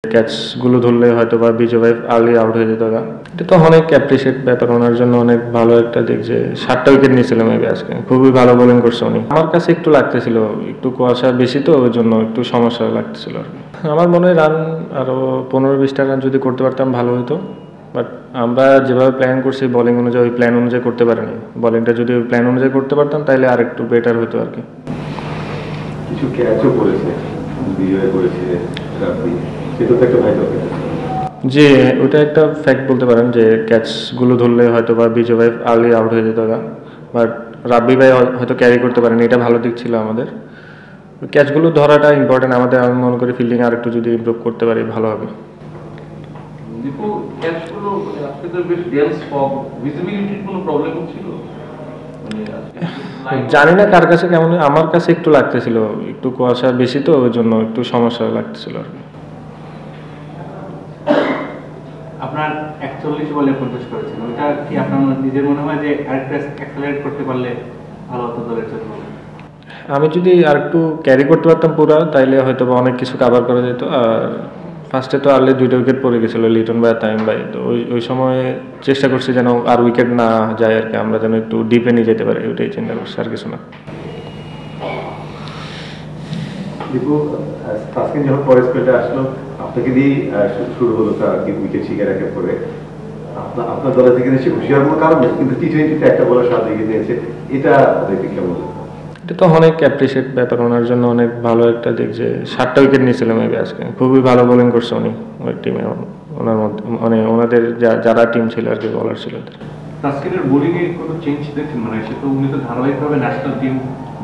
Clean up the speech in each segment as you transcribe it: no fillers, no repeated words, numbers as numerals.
ক্যাচগুলো ধরলে হয়তো বা বিজয় ভাই আর্লি আউট হয়ে যেত। এটা তো অনেক অ্যাপ্রিসিয়েট ব্যাপার, ওনার জন্য অনেক ভালো একটা দিক যে 7টা উইকেট নিয়েছিল মেবি আজকে, খুবই ভালো বোলিং করছে উনি। আমার কাছে একটু লাগতেছিল, একটু কুয়াশা বেশি তো ওই জন্য একটু সমস্যা লাগতেছিল আর কি। আমার মনে হয় রান আরও 15-20টা রান যদি করতে পারতাম ভালো হতো, বাট আমরা যেভাবে প্ল্যান করছি বোলিং অনুযায়ী ওই প্ল্যান অনুযায়ী করতে পারিনি। বোলিংটা যদি ওই প্ল্যান অনুযায়ী করতে পারতাম তাহলে আর একটু বেটার হতো আর কি। কিছু ক্যাচও করেছে, বিজয় করেছে রাব্বি, সেটা তো একটা ভাইটাল ক্যাচ। জি, ওটা একটা ফ্যাক্ট বলতে পারেন যে ক্যাচগুলো ধরলে হয়তো বা বিজয় ভাই আর্লি আউট হয়ে যেত, বাট রাব্বি ভাই হয়তো ক্যারি করতে পারেন, এটা ভালো দিক ছিল আমাদের। ক্যাচগুলো ধরাটা ইম্পর্টেন্ট আমাদের, আমি মনে করি ফিল্ডিং আর একটু যদি ইমপ্রুভ করতে পারি ভালো হবে। জানি না কার কাছে কেমন, আমার কাছে একটু লাগতেছিল, একটু কুয়াশা বেশি তো ওই জন্য একটু সমস্যা লাগতেছিল আর কি। আপনার 41 বলে 50 করেছেন, ওটা কি আপনার নিজের মনে হয় যে আরেকটু অ্যাক্সেলারেট করতে পারলে ভালো হতো দলের জন্য? আমি যদি আর একটু ক্যারি করতে পারতাম পুরো, তাইলে হয়তো বা অনেক কিছু কাভার করা যেত। আর ফার্স্টে তো আর্লি 2টা উইকেট পড়ে গেছিলো লিটন ভাই আর তামিম ভাই, তো ওই সময় চেষ্টা করছি যেন আর উইকেট না যায় আর কি, আমরা যেন একটু ডিপে নিয়ে যেতে পারি, ওইটাই চিন্তা করছি, আর কিছু না। দীপু, তাসকিন যখন পরের স্পেলটা আসলো আপনাকে দিয়ে শুরু হলো তার উইকেট শিকার রাখার পরে, আপনার দলের থেকে নিশ্চয়ই খুশি হওয়ার কোনো কারণ নেই, কিন্তু টি-20তে একটা বলার 7 উইকেট নিয়েছে, এটা দেখতে কেমন? এটা তো অনেক অ্যাপ্রিসিয়েট ব্যাপার, ওনার জন্য অনেক ভালো একটা দিক যে 7টা উইকেট নিয়েছিল মেবি আজকে, খুবই ভালো বোলিং করছে উনি ওই টিমে, ওনার মধ্যে মানে ওনাদের যারা টিম ছিল আর কি, বলার ছিল। তাসকিনের বোলিংয়ে কোনো চেঞ্জ দেখছেন? মানে সে তো উনি তো ধারাবাহিকভাবে ন্যাশনাল টিম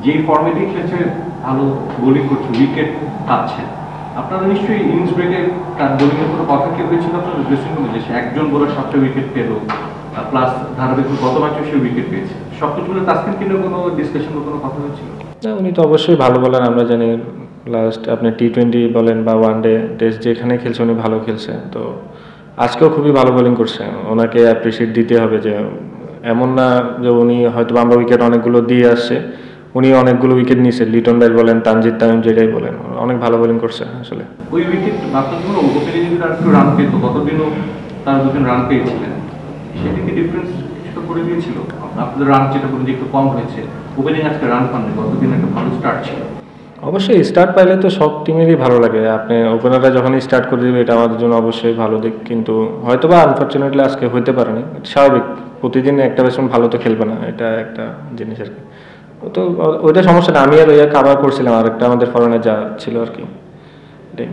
যেই ফর্মেটে খেলছে ভালো বোলিং করছে, উইকেট পাচ্ছে। আপনারা নিশ্চয়ই ইনিংস ব্রেকে তার বোলিংয়ের কোনো কথা কি হয়েছিল আপনার ড্রেসিং রুমে, যে সে একজন বোলার 7টা উইকেট পেল, প্লাস ধারাবাহিক গত ম্যাচে সে উইকেট পেয়েছে, সবকিছু মিলে তাসকিন কিনে কোনো ডিসকাশন বা কোনো কথা হয়েছিল? না, উনি তো অবশ্যই ভালো বলার, আমরা জানি লাস্ট আপনি টি20 বলেন বা ওয়ানডে টেস্ট যেখানে খেলছে উনি ভালো খেলছে, তো আজকেও খুবই ভালো বোলিং করছে, ওনাকে অ্যাপ্রিসিয়েট দিতে হবে। যে এমন না যে উনি হয়তো আমরা উইকেট অনেকগুলো দিয়ে আসছে, উনি অনেকগুলো উইকেট নিয়েছে, লিটন ভাই বলেন তানজিদ তামিম যেটাই বলেন, অনেক ভালো বোলিং করছে আসলে। ওই উইকেট আপনার জন্য ওপেনে যদি তার একটু রান পেত, গতদিনও তার 2 রান পেয়েছিলেন, সেটা কি ডিফারেন্স কিছুটা করে দিয়েছিল? আপনাদের রান যেটা করে একটু কম হয়েছে, ওপেনিং আজকে রান পাননি, গতদিন একটা ভালো স্টার্ট ছিল। অবশ্যই স্টার্ট পাইলে তো সব টিমেরই ভালো লাগে, আপনি ওপেনাররা যখনই স্টার্ট করে দেবে এটা আমাদের জন্য অবশ্যই ভালো দিক, কিন্তু হয়তো বা আনফর্চুনেটলি আজকে হইতে পারেনি, স্বাভাবিক, প্রতিদিন একটা ব্যাটসম্যান ভালো তো খেলবে না, এটা একটা জিনিস আর কি। তো ওইটা সমস্যা না, আমি আর ওইটা কাভার করছিলাম, আর একটা আমাদের ফরেনার যা ছিল আর কি, এটাই।